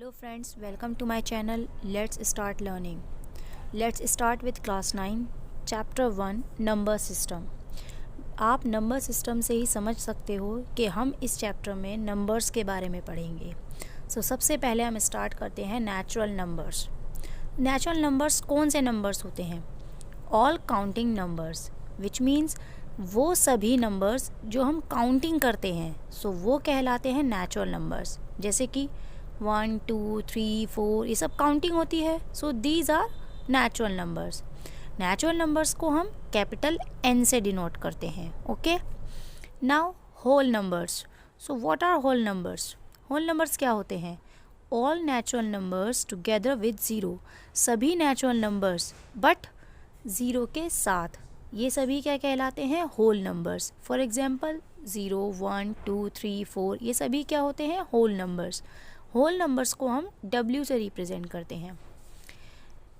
Hello friends, welcome to my channel. Let's start learning. Let's start with class 9, chapter 1 number system. आप number system से ही समझ सकते हो कि हम इस चैप्टर में नंबर्स के बारे में पढ़ेंगे. सबसे पहले हम स्टार्ट करते हैं नेचुरल नंबर्स. नेचुरल नंबर्स कौन से नंबर्स होते हैं? All counting numbers, which means वो सभी नंबर्स जो हम काउंटिंग करते हैं, वो कहलाते हैं नेचुरल नंबर्स. जैसे कि 1, 2, 3, 4 ये सब काउंटिंग होती है. These are natural numbers. Natural numbers को हम कैपिटल N से डिनोट करते हैं. Okay. Now whole numbers. What are whole numbers? Whole numbers क्या होते हैं? All natural numbers together with zero. सभी नेचुरल नंबर्स बट ज़ीरो के साथ, ये सभी क्या कहलाते हैं? Whole numbers. फॉर एग्जाम्पल 0, 1, 2, 3, 4 ये सभी क्या होते हैं? Whole numbers. होल नंबर्स को हम W से रिप्रेजेंट करते हैं.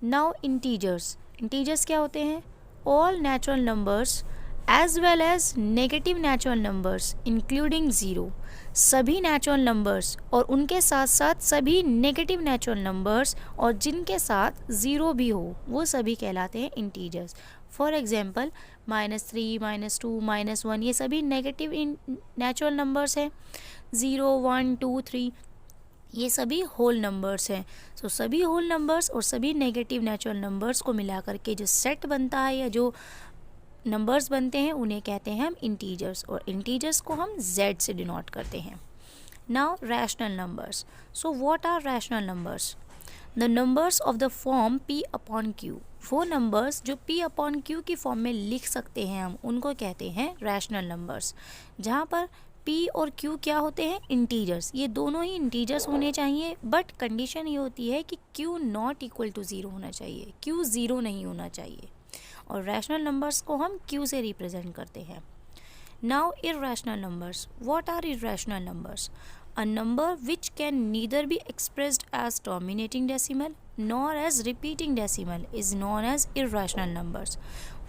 Now integers. इंटीजर्स क्या होते हैं? All natural numbers as well as negative natural numbers including zero. सभी नेचुरल नंबर्स और उनके साथ साथ सभी नेगेटिव नेचुरल नंबर्स और जिनके साथ ज़ीरो भी हो, वो सभी कहलाते हैं इंटीजर्स. फॉर एग्जाम्पल -3, -2, -1 ये सभी नेगेटिव नेचुरल नंबर्स हैं. 0, 1, 2, 3 ये सभी होल नंबर्स हैं. सभी होल नंबर्स और सभी नेगेटिव नेचुरल नंबर्स को मिलाकर के जो सेट बनता है या जो नंबर्स बनते हैं उन्हें कहते हैं हम इंटीजर्स, और इंटीजर्स को हम Z से डिनोट करते हैं. Now rational numbers. What are rational numbers? The numbers of the form P upon Q. वो नंबर्स जो P अपॉन Q की फॉर्म में लिख सकते हैं हम, उनको कहते हैं रैशनल नंबर्स. जहाँ पर P और Q क्या होते हैं? इंटीजर्स. ये दोनों ही इंटीजर्स होने चाहिए, बट कंडीशन ये होती है कि Q not equal to zero होना चाहिए, Q ज़ीरो नहीं होना चाहिए. और रैशनल नंबर्स को हम Q से रिप्रेजेंट करते हैं. Now irrational numbers. What are irrational numbers? A number which can neither be expressed as terminating decimal nor as repeating decimal is known as irrational numbers.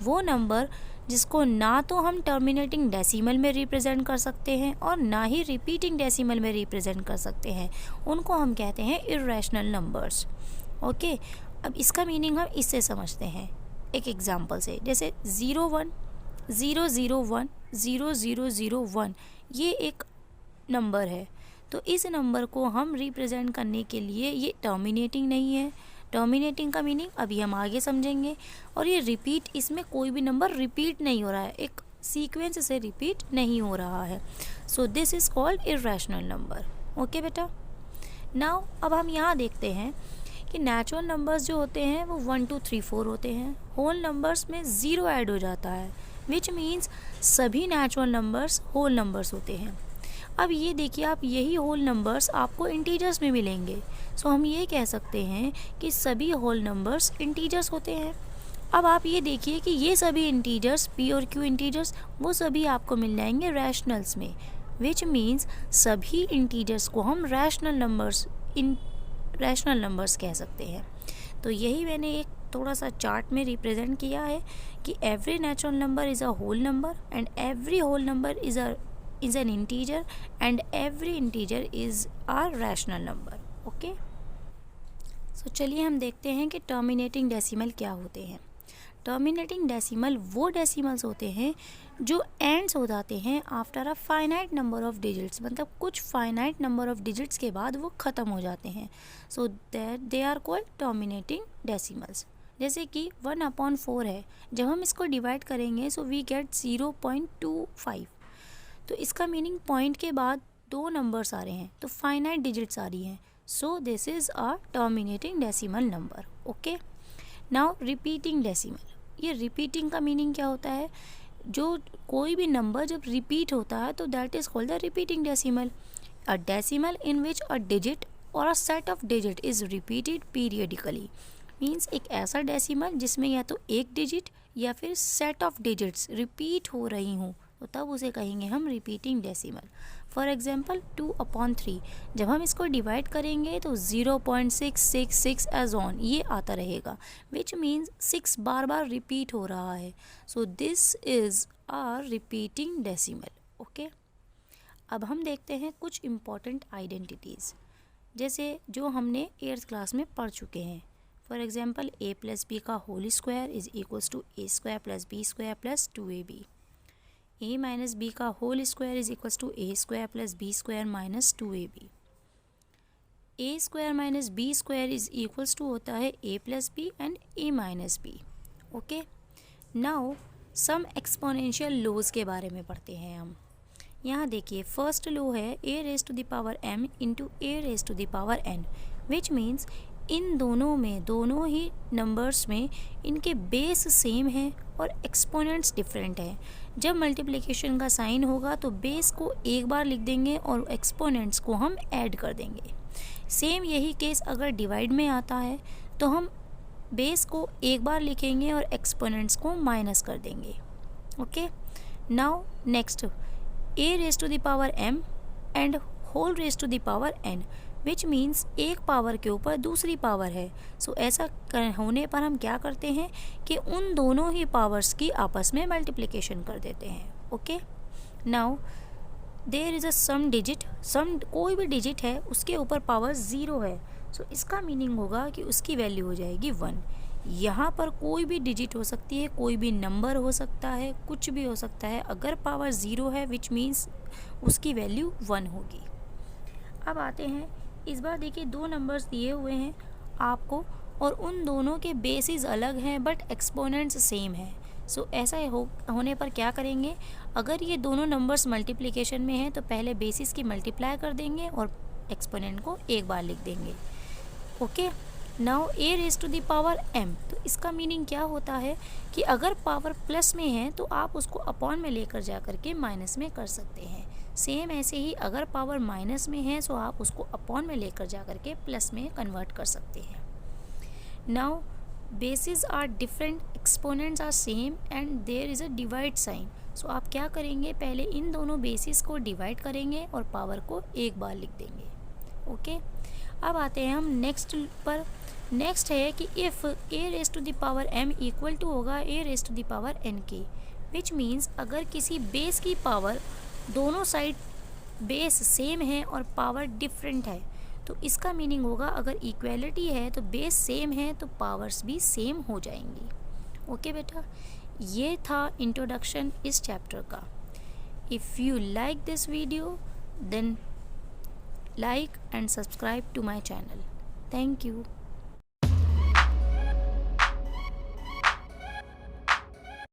वो नंबर जिसको ना तो हम टर्मिनेटिंग डेसिमल में represent कर सकते हैं और ना ही रिपीटिंग डेसिमल में रिप्रेजेंट कर सकते हैं, उनको हम कहते हैं इर्रेशनल नंबर्स. ओके. अब इसका मीनिंग हम इससे समझते हैं एक एग्जांपल से. जैसे 0, 1, 0, 0, 1, 0, 0, 0, 1 ये एक नंबर है. तो इस नंबर को हम रिप्रेजेंट करने के लिए ये टर्मिनेटिंग नहीं है. टर्मिनेटिंग का मीनिंग अभी हम आगे समझेंगे. और ये रिपीट, इसमें कोई भी नंबर रिपीट नहीं हो रहा है, एक सीक्वेंस से रिपीट नहीं हो रहा है. This is called irrational number. Okay बेटा. नाउ अब हम यहाँ देखते हैं कि नेचुरल नंबर्स जो होते हैं वो 1, 2, 3, 4 होते हैं. होल नंबर्स में ज़ीरो ऐड हो जाता है, विच मीन्स सभी नेचुरल नंबर्स होल नंबर्स होते हैं. अब ये देखिए, आप यही होल नंबर्स आपको इंटीजर्स में मिलेंगे. हम ये कह सकते हैं कि सभी होल नंबर्स इंटीजर्स होते हैं. अब आप ये देखिए कि ये सभी इंटीजर्स P और Q इंटीजर्स वो सभी आपको मिल जाएंगे रैशनल्स में, विच मीन्स सभी इंटीजर्स को हम रैशनल नंबर्स कह सकते हैं. तो यही मैंने एक थोड़ा सा चार्ट में रिप्रेजेंट किया है कि every natural number is a whole number and every whole number is an integer and every integer is a rational number. Okay. चलिए हम देखते हैं कि टर्मिनेटिंग डेसिमल क्या होते हैं. टर्मिनेटिंग डेसिमल वो डेसिमल्स होते हैं जो एंड्स हो जाते हैं after a finite number of digits, मतलब कुछ फाइनाइट नंबर ऑफ डिजिट्स के बाद वो ख़त्म हो जाते हैं. That they are called terminating decimals. जैसे कि 1/4 है, जब हम इसको डिवाइड करेंगे वी गेट 0.25. तो इसका मीनिंग पॉइंट के बाद दो नंबर्स आ रहे हैं, तो फाइनाइट डिजिट्स आ रही हैं. This is a terminating decimal number. Okay. Now repeating decimal. ये रिपीटिंग का मीनिंग क्या होता है? जो कोई भी नंबर जब रिपीट होता है तो that is called the repeating decimal. A decimal in which a digit or a set of digit is repeated periodically. Means एक ऐसा डेसिमल जिसमें या तो एक डिजिट या फिर सेट ऑफ डिजिट्स रिपीट हो रही हों, तो तब उसे कहेंगे हम रिपीटिंग डेसिमल. फॉर एग्जाम्पल 2/3, जब हम इसको डिवाइड करेंगे तो 0.666 एज ऑन ये आता रहेगा, which means 6 bar bar repeat हो रहा है. This is a repeating decimal. Okay. अब हम देखते हैं कुछ इम्पॉर्टेंट आइडेंटिटीज़. जैसे जो हमने 8th क्लास में पढ़ चुके हैं। For example a plus b का whole square is equals to a square plus b square plus 2ab। a minus b का whole square is equals to a square plus b square minus 2ab। a square minus b square is equals to होता है a plus b and a minus b. Okay, now some exponential laws के बारे में पढ़ते हैं हम। यहाँ देखिए फर्स्ट लॉ है a raise to the power m into a raise to the power n, which means इन दोनों ही नंबर्स में इनके बेस सेम है और एक्सपोनेंट्स डिफरेंट है। जब मल्टीप्लिकेशन का साइन होगा तो बेस को एक बार लिख देंगे और एक्सपोनेंट्स को हम ऐड कर देंगे। सेम यही केस अगर डिवाइड में आता है तो हम बेस को एक बार लिखेंगे और एक्सपोनेंट्स को माइनस कर देंगे। Okay, now next a raise to the power m and whole raise to the power n, which means एक पावर के ऊपर दूसरी पावर है। सो ऐसा होने पर हम क्या करते हैं कि उन दोनों ही पावर्स की आपस में मल्टीप्लिकेशन कर देते हैं। Okay, now there is a some digit, some कोई भी डिजिट है उसके ऊपर पावर 0 है। सो इसका मीनिंग होगा कि उसकी वैल्यू हो जाएगी 1। यहाँ पर कोई भी डिजिट हो सकती है, कोई भी नंबर हो सकता है, कुछ भी हो सकता है। अगर पावर 0 है विच मीन्स उसकी वैल्यू 1 होगी। अब आते हैं, इस बार देखिए 2 नंबर्स दिए हुए हैं आपको और उन दोनों के बेसिस अलग हैं बट एक्सपोनेंट्स सेम है। सो ऐसा होने पर क्या करेंगे, अगर ये दोनों नंबर्स मल्टीप्लिकेशन में हैं तो पहले बेसिस की मल्टीप्लाई कर देंगे और एक्सपोनेंट को एक बार लिख देंगे। Okay, now a raise to the power m, तो इसका मीनिंग क्या होता है कि अगर पावर प्लस में है तो आप उसको अपॉन में लेकर जा करके माइनस में कर सकते हैं। सेम ऐसे ही अगर पावर माइनस में है तो आप उसको अपॉन में लेकर जा करके प्लस में कन्वर्ट कर सकते हैं। Now bases are different, exponents are same and there is a divide sign. So आप क्या करेंगे, पहले इन दोनों बेसिस को डिवाइड करेंगे और पावर को एक बार लिख देंगे। ओके, अब आते हैं हम नेक्स्ट पर। नेक्स्ट है कि if a raise to the power m equal to होगा a raise to the power n के, विच मीन्स अगर किसी बेस की पावर दोनों साइड बेस सेम है और पावर डिफरेंट है तो इसका मीनिंग होगा अगर इक्वेलिटी है तो बेस सेम है तो पावर्स भी सेम हो जाएंगी। ओके बेटा, ये था इंट्रोडक्शन इस चैप्टर का। If you like this video then like and subscribe to my channel. Thank you.